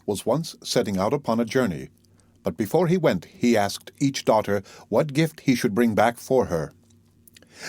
was once setting out upon a journey, but before he went he asked each daughter what gift he should bring back for her.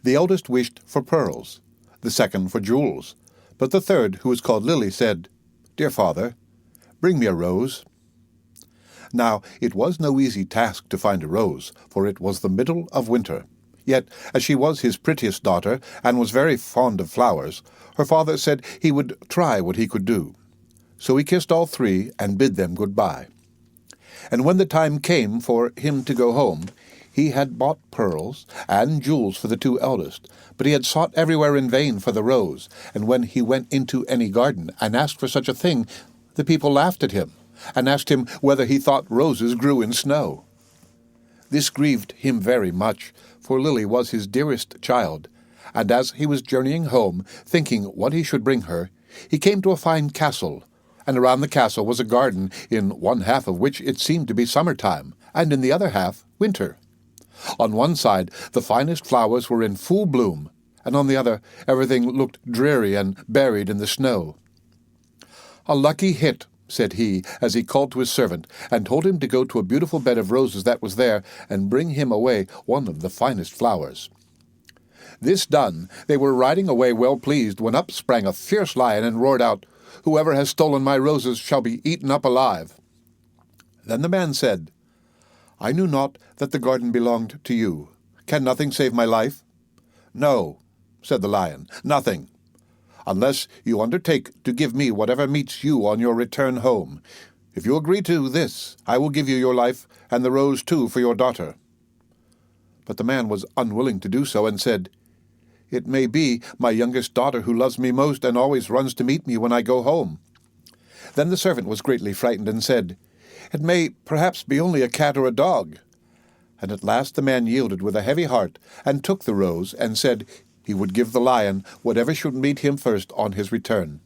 The eldest wished for pearls, the second for jewels, but the third, who was called Lily, said, "Dear father, bring me a rose." Now it was no easy task to find a rose, for it was the middle of winter. Yet, as she was his prettiest daughter, and was very fond of flowers, her father said he would try what he could do. So he kissed all three and bid them good-bye. And when the time came for him to go home, he had bought pearls and jewels for the two eldest, but he had sought everywhere in vain for the rose, and when he went into any garden and asked for such a thing, the people laughed at him, and asked him whether he thought roses grew in snow. This grieved him very much, for Lily was his dearest child, and as he was journeying home, thinking what he should bring her, he came to a fine castle, and around the castle was a garden, in one half of which it seemed to be summer-time, and in the other half winter. On one side the finest flowers were in full bloom, and on the other everything looked dreary and buried in the snow. "A lucky hit," said he, as he called to his servant, and told him to go to a beautiful bed of roses that was there, and bring him away one of the finest flowers. This done, they were riding away well pleased, when up sprang a fierce lion, and roared out, "Whoever has stolen my roses shall be eaten up alive." Then the man said, "I knew not that the garden belonged to you. Can nothing save my life?" "No," said the lion, "nothing, unless you undertake to give me whatever meets you on your return home. If you agree to this, I will give you your life, and the rose too for your daughter." But the man was unwilling to do so, and said, "It may be my youngest daughter, who loves me most, and always runs to meet me when I go home." Then the servant was greatly frightened, and said, "It may perhaps be only a cat or a dog." And at last the man yielded with a heavy heart, and took the rose, and said he would give the lion whatever should meet him first on his return.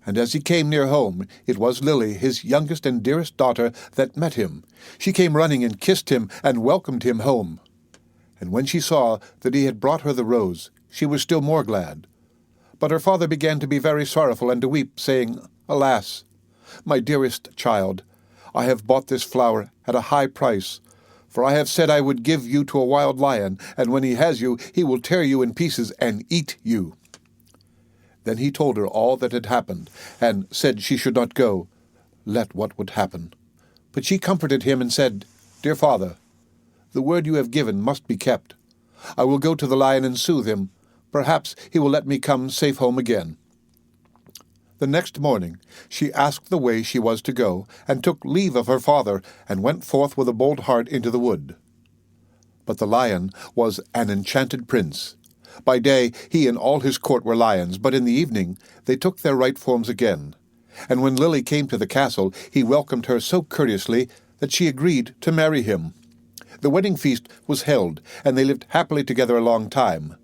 And as he came near home, it was Lily, his youngest and dearest daughter, that met him. She came running and kissed him and welcomed him home. And when she saw that he had brought her the rose, she was still more glad. But her father began to be very sorrowful and to weep, saying, "Alas, my dearest child, I have bought this flower at a high price, for I have said I would give you to a wild lion, and when he has you, he will tear you in pieces and eat you." Then he told her all that had happened, and said she should not go, let what would happen. But she comforted him and said, "Dear father, the word you have given must be kept. I will go to the lion and soothe him. Perhaps he will let me come safe home again." The next morning she asked the way she was to go, and took leave of her father, and went forth with a bold heart into the wood. But the lion was an enchanted prince. By day he and all his court were lions, but in the evening they took their right forms again. And when Lily came to the castle, he welcomed her so courteously that she agreed to marry him. The wedding feast was held, and they lived happily together a long time.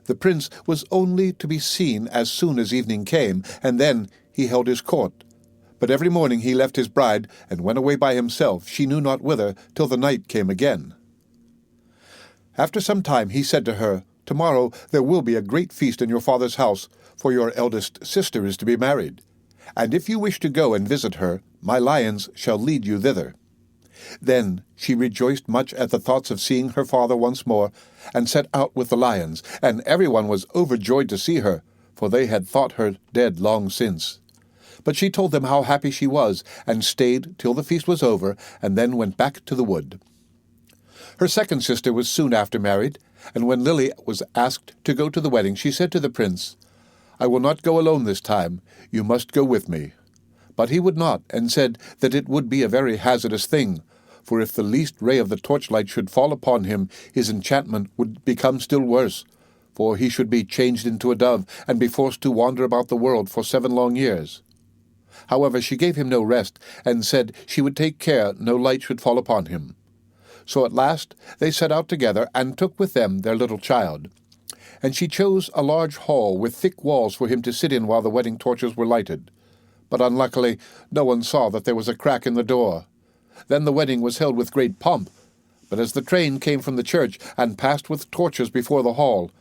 The prince was only to be seen as soon as evening came, and then he held his court. But every morning he left his bride, and went away by himself, she knew not whither, till the night came again. After some time he said to her, "Tomorrow there will be a great feast in your father's house, for your eldest sister is to be married. And if you wish to go and visit her, my lions shall lead you thither." Then she rejoiced much at the thoughts of seeing her father once more, and set out with the lions, and everyone was overjoyed to see her, for they had thought her dead long since. But she told them how happy she was, and stayed till the feast was over, and then went back to the wood. Her second sister was soon after married, and when Lily was asked to go to the wedding, she said to the prince, "I will not go alone this time. You must go with me." But he would not, and said that it would be a very hazardous thing, for if the least ray of the torchlight should fall upon him, his enchantment would become still worse, for he should be changed into a dove, and be forced to wander about the world for 7 long years. However, she gave him no rest, and said she would take care no light should fall upon him. So at last they set out together, and took with them their little child. And she chose a large hall with thick walls for him to sit in while the wedding torches were lighted. But unluckily no one saw that there was a crack in the door. Then the wedding was held with great pomp, but as the train came from the church, and passed with torches before the hall,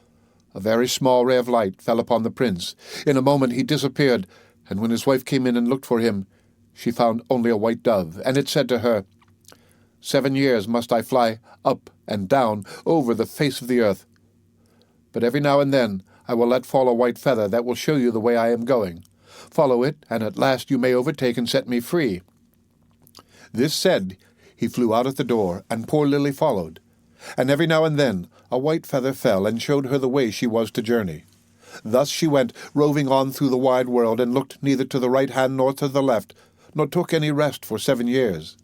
a very small ray of light fell upon the prince. In a moment he disappeared, and when his wife came in and looked for him, she found only a white dove, and it said to her, 7 years must I fly up and down over the face of the earth. But every now and then I will let fall a white feather that will show you the way I am going. Follow it, and at last you may overtake and set me free." This said, he flew out at the door, and poor Lily followed. And every now and then a white feather fell and showed her the way she was to journey. Thus she went, roving on through the wide world, and looked neither to the right hand nor to the left, nor took any rest for 7 years.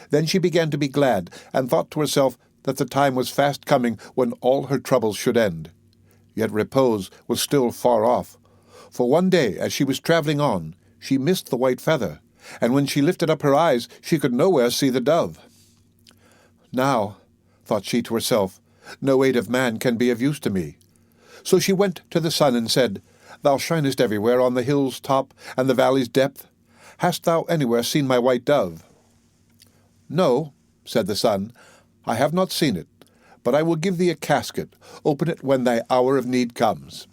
Then she began to be glad, and thought to herself that the time was fast coming when all her troubles should end. Yet repose was still far off, for one day, as she was travelling on, she missed the white feather, and when she lifted up her eyes, she could nowhere see the dove. "Now," thought she to herself, "no aid of man can be of use to me." So she went to the sun and said, "Thou shinest everywhere, on the hill's top and the valley's depth. Hast thou anywhere seen my white dove?" "No," said the sun, "I have not seen it, but I will give thee a casket. Open it when thy hour of need comes."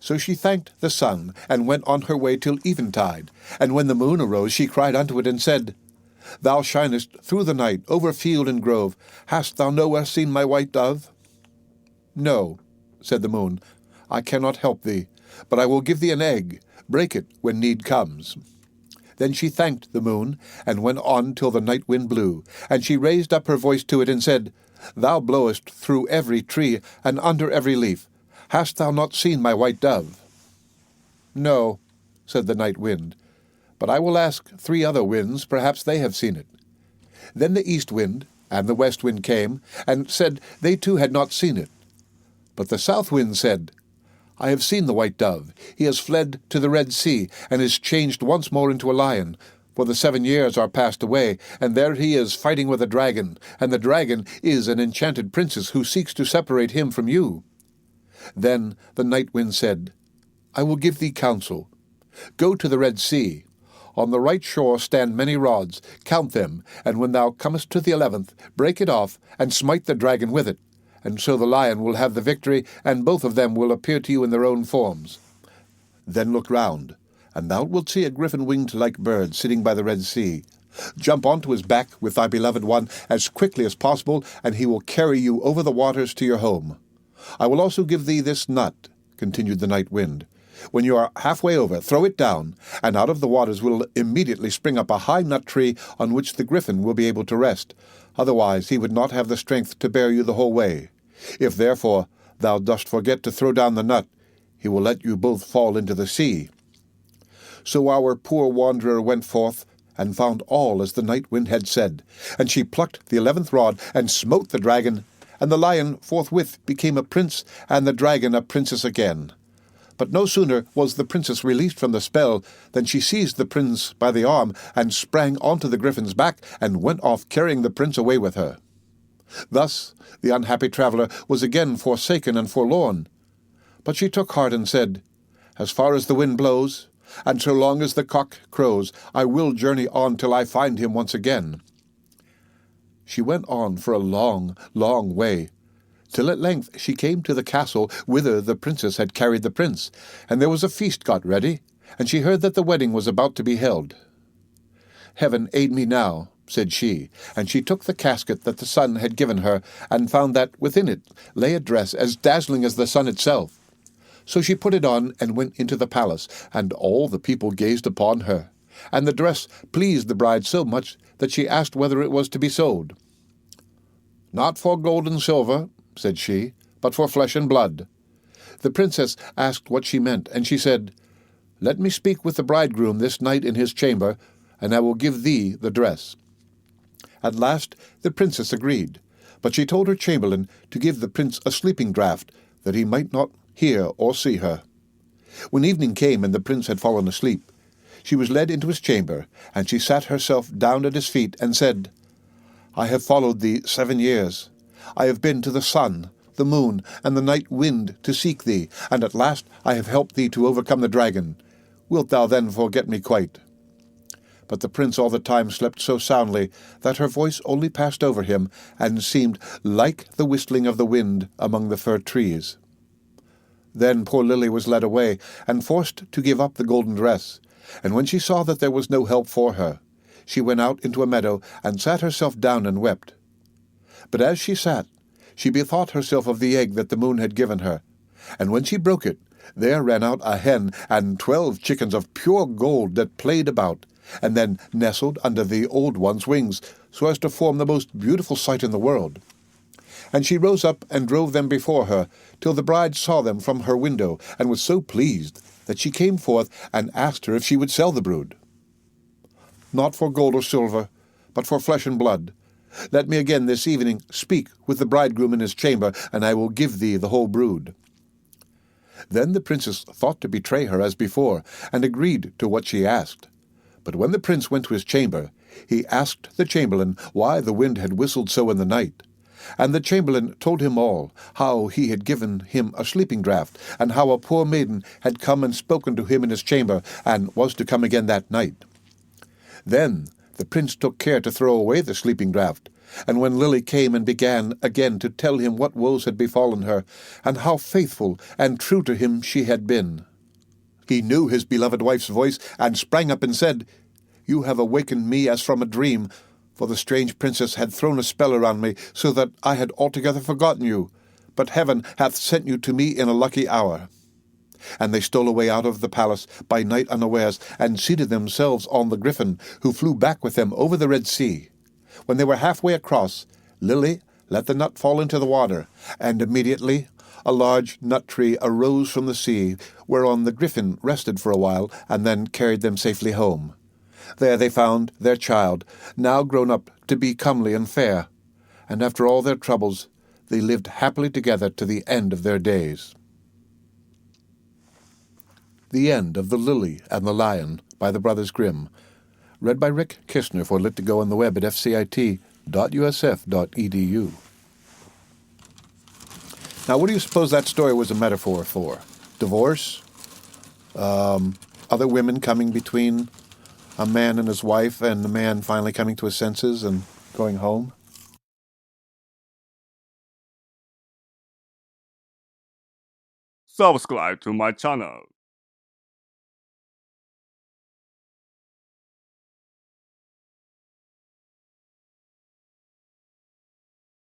So she thanked the sun, and went on her way till eventide. And when the moon arose, she cried unto it, and said, "Thou shinest through the night, over field and grove. Hast thou nowhere seen my white dove?" "No," said the moon, "I cannot help thee, but I will give thee an egg. Break it when need comes." Then she thanked the moon, and went on till the night wind blew. And she raised up her voice to it, and said, "Thou blowest through every tree, and under every leaf. Hast thou not seen my white dove?" "No," said the night wind, "but I will ask 3 other winds, perhaps they have seen it." Then the east wind and the west wind came, and said they too had not seen it. But the south wind said, "I have seen the white dove. He has fled to the Red Sea, and is changed once more into a lion. For the 7 years are passed away, and there he is fighting with a dragon, and the dragon is an enchanted princess who seeks to separate him from you." Then the night wind said, "I will give thee counsel. Go to the Red Sea. On the right shore stand many rods. Count them, and when thou comest to the 11th, break it off, and smite the dragon with it. And so the lion will have the victory, and both of them will appear to you in their own forms. Then look round, and thou wilt see a griffin-winged like bird sitting by the Red Sea. Jump onto his back with thy beloved one as quickly as possible, and he will carry you over the waters to your home. I will also give thee this nut," continued the night wind. "When you are halfway over, throw it down, and out of the waters will immediately spring up a high nut tree on which the griffin will be able to rest. Otherwise he would not have the strength to bear you the whole way. If therefore thou dost forget to throw down the nut, he will let you both fall into the sea." So our poor wanderer went forth, and found all as the night wind had said. And she plucked the 11th rod, and smote the dragon, and the lion forthwith became a prince, and the dragon a princess again. But no sooner was the princess released from the spell than she seized the prince by the arm, and sprang onto the griffin's back, and went off carrying the prince away with her. Thus the unhappy traveller was again forsaken and forlorn. But she took heart and said, "As far as the wind blows, and so long as the cock crows, I will journey on till I find him once again." She went on for a long, long way, till at length she came to the castle whither the princess had carried the prince, and there was a feast got ready, and she heard that the wedding was about to be held. "Heaven aid me now," said she, and she took the casket that the sun had given her, and found that within it lay a dress as dazzling as the sun itself. So she put it on and went into the palace, and all the people gazed upon her. And the dress pleased the bride so much that she asked whether it was to be sold. "Not for gold and silver," said she, "but for flesh and blood." The princess asked what she meant, and she said, "Let me speak with the bridegroom this night in his chamber, and I will give thee the dress." At last the princess agreed, but she told her chamberlain to give the prince a sleeping draught, that he might not hear or see her. When evening came and the prince had fallen asleep, she was led into his chamber, and she sat herself down at his feet, and said, "I have followed thee 7 years. I have been to the sun, the moon, and the night wind to seek thee, and at last I have helped thee to overcome the dragon. Wilt thou then forget me quite?" But the prince all the time slept so soundly that her voice only passed over him, and seemed like the whistling of the wind among the fir trees. Then poor Lily was led away, and forced to give up the golden dress, And when she saw that there was no help for her, she went out into a meadow and sat herself down and wept. But as she sat, she bethought herself of the egg that the moon had given her, and when she broke it, there ran out a hen and 12 chickens of pure gold that played about, and then nestled under the old one's wings, so as to form the most beautiful sight in the world. And she rose up and drove them before her, till the bride saw them from her window, and was so pleased that she came forth and asked her if she would sell the brood. Not for gold or silver, but for flesh and blood. Let me again this evening speak with the bridegroom in his chamber, and I will give thee the whole brood. Then the princess thought to betray her as before, and agreed to what she asked. But when the prince went to his chamber, he asked the chamberlain why the wind had whistled so in the night. And the chamberlain told him all, how he had given him a sleeping draught, and how a poor maiden had come and spoken to him in his chamber, and was to come again that night. Then the prince took care to throw away the sleeping draught, and when Lily came and began again to tell him what woes had befallen her, and how faithful and true to him she had been, he knew his beloved wife's voice, and sprang up and said, "You have awakened me as from a dream, for the strange princess had thrown a spell around me, so that I had altogether forgotten you. But heaven hath sent you to me in a lucky hour." And they stole away out of the palace by night unawares, and seated themselves on the griffin, who flew back with them over the Red Sea. When they were halfway across, Lily let the nut fall into the water, and immediately a large nut tree arose from the sea, whereon the griffin rested for a while, and then carried them safely home. There they found their child, now grown up to be comely and fair, and after all their troubles, they lived happily together to the end of their days. The End of The Lily and the Lion by the Brothers Grimm. Read by Rick Kistner for Lit2Go on the web at fcit.usf.edu. Now, what do you suppose that story was a metaphor for? Divorce? Other women coming between a man and his wife, and the man finally coming to his senses and going home? Subscribe to my channel.